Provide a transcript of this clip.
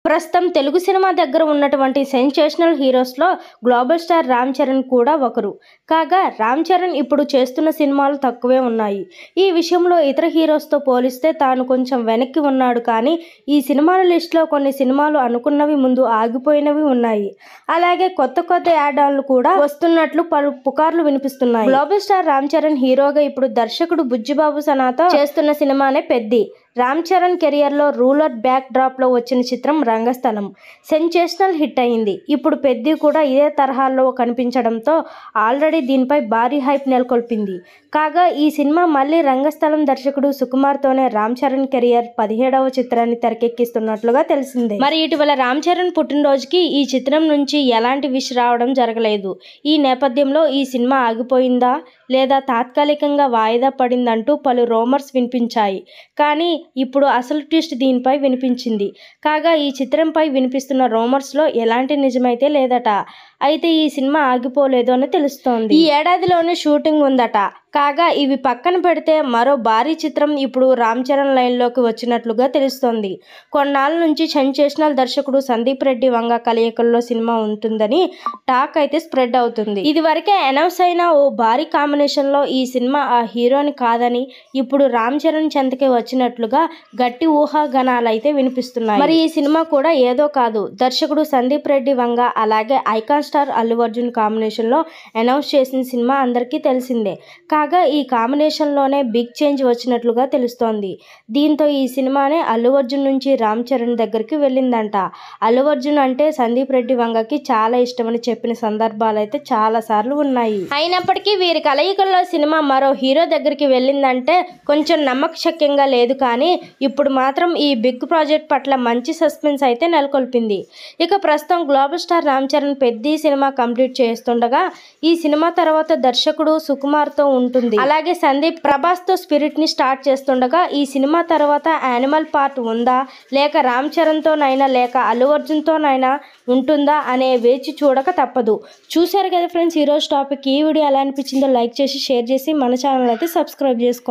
ప్రస్తుతం తెలుగు సినిమా దగ్గర ఉన్నటువంటి సెన్సేషనల్ హీరోస్లో గ్లోబల్ స్టార్ రామ్ చరణ్ కూడా ఒకరు. కాగా రామ్ చరణ్ ఇప్పుడు చేస్తున్న సినిమాలు తక్కువే ఉన్నాయి. ఈ విషయంలో ఇతర హీరోస్తో పోలిస్తే తాను కొంచెం వెనక్కి ఉన్నాడు. కానీ ఈ సినిమాల లిస్టులో కొన్ని సినిమాలు అనుకున్నవి ముందు ఆగిపోయినవి ఉన్నాయి. అలాగే కొత్త యాడ్ ఆన్లు కూడా వస్తున్నట్లు పలు పుకార్లు వినిపిస్తున్నాయి. గ్లోబల్ స్టార్ రామ్ చరణ్ హీరోగా ఇప్పుడు దర్శకుడు బుచ్చిబాబు సనాతో చేస్తున్న సినిమానే పెద్ది. రామ్ చరణ్ కెరియర్లో రూలర్ బ్యాక్ డ్రాప్లో వచ్చిన చిత్రం రంగస్థలం సెన్సేషనల్ హిట్ అయింది. ఇప్పుడు పెద్ది కూడా ఇదే తరహాలో కనిపించడంతో ఆల్రెడీ దీనిపై భారీ హైప్ నెలకొల్పింది. కాగా ఈ సినిమా మళ్ళీ రంగస్థలం దర్శకుడు సుకుమార్తోనే రామ్ చరణ్ కెరియర్ 17వ చిత్రాన్ని తెరకెక్కిస్తున్నట్లుగా తెలిసిందే. మరి ఇటీవల రామ్ చరణ్ పుట్టినరోజుకి ఈ చిత్రం నుంచి ఎలాంటి విష్ రావడం జరగలేదు. ఈ నేపథ్యంలో ఈ సినిమా ఆగిపోయిందా లేదా తాత్కాలికంగా వాయిదా పడిందంటూ పలు రూమర్స్ వినిపించాయి. కానీ ఇప్పుడు అసలు ట్విస్ట్ దీనిపై వినిపించింది. కాగా ఈ చిత్రంపై వినిపిస్తున్న రూమర్స్లో ఎలాంటి నిజమైతే లేదట. అయితే ఈ సినిమా ఆగిపోలేదు అని తెలుస్తోంది. ఈ ఏడాదిలోనే షూటింగ్ ఉందట. కాగా ఇవి పక్కన పెడితే మరో భారీ చిత్రం ఇప్పుడు రామ్ చరణ్ లైన్లోకి వచ్చినట్లుగా తెలుస్తోంది. కొన్నాళ్ళ నుంచి సెన్సేషనల్ దర్శకుడు సందీప్ రెడ్డి వంగ కలయికల్లో సినిమా ఉంటుందని టాక్ అయితే స్ప్రెడ్ అవుతుంది. ఇదివరకే అనౌన్స్ అయిన ఓ భారీ కాంబినేషన్లో ఈ సినిమా ఆ హీరోని కాదని ఇప్పుడు రామ్ చరణ్ చెంతకే వచ్చినట్లుగా గట్టి ఊహాగానాలు అయితే వినిపిస్తున్నాయి. మరి ఈ సినిమా కూడా ఏదో కాదు. దర్శకుడు సందీప్ రెడ్డి వంగ అలాగే ఐకాన్ స్టార్ అల్లు అర్జున్ కాంబినేషన్లో అనౌన్స్ చేసిన సినిమా అందరికీ తెలిసిందే. కాగా ఈ కాంబినేషన్లోనే బిగ్ చేంజ్ వచ్చినట్లుగా తెలుస్తోంది. దీంతో ఈ సినిమానే అల్లు అర్జున్ నుంచి రామ్ చరణ్ దగ్గరికి వెళ్ళిందంట. అల్లు అర్జున్ అంటే సందీప్ రెడ్డి వంగకి చాలా ఇష్టమని చెప్పిన సందర్భాలు అయితే చాలా సార్లు ఉన్నాయి. అయినప్పటికీ వీరి కలయికల్లో సినిమా మరో హీరో దగ్గరికి వెళ్ళిందంటే కొంచెం నమ్మకశక్యంగా లేదు. కానీ ఇప్పుడు మాత్రం ఈ బిగ్ ప్రాజెక్ట్ పట్ల మంచి సస్పెన్స్ అయితే నెలకొల్పింది. ఇక ప్రస్తుతం global star Ram Charan Peddi cinema complete చేస్తుండగా ఈ సినిమా తర్వాత దర్శకుడు సుకుమార్తో ఉంటుంది. అలాగే సందీప్ ప్రభాస్తో స్పిరిట్ ని స్టార్ట్ చేస్తుండగా ఈ సినిమా తర్వాత యానిమల్ పార్ట్ ఉందా లేక రామ్ చరణ్తోనైనా లేక అల్లు అర్జున్తోనైనా ఉంటుందా అనే వేచి చూడక తప్పదు. చూశారు కదా ఫ్రెండ్స్ ఈరోజు టాపిక్. ఈ వీడియో ఎలా అనిపించిందో లైక్ చేసి షేర్ చేసి మన ఛానల్ అయితే సబ్స్క్రైబ్ చేసుకోండి.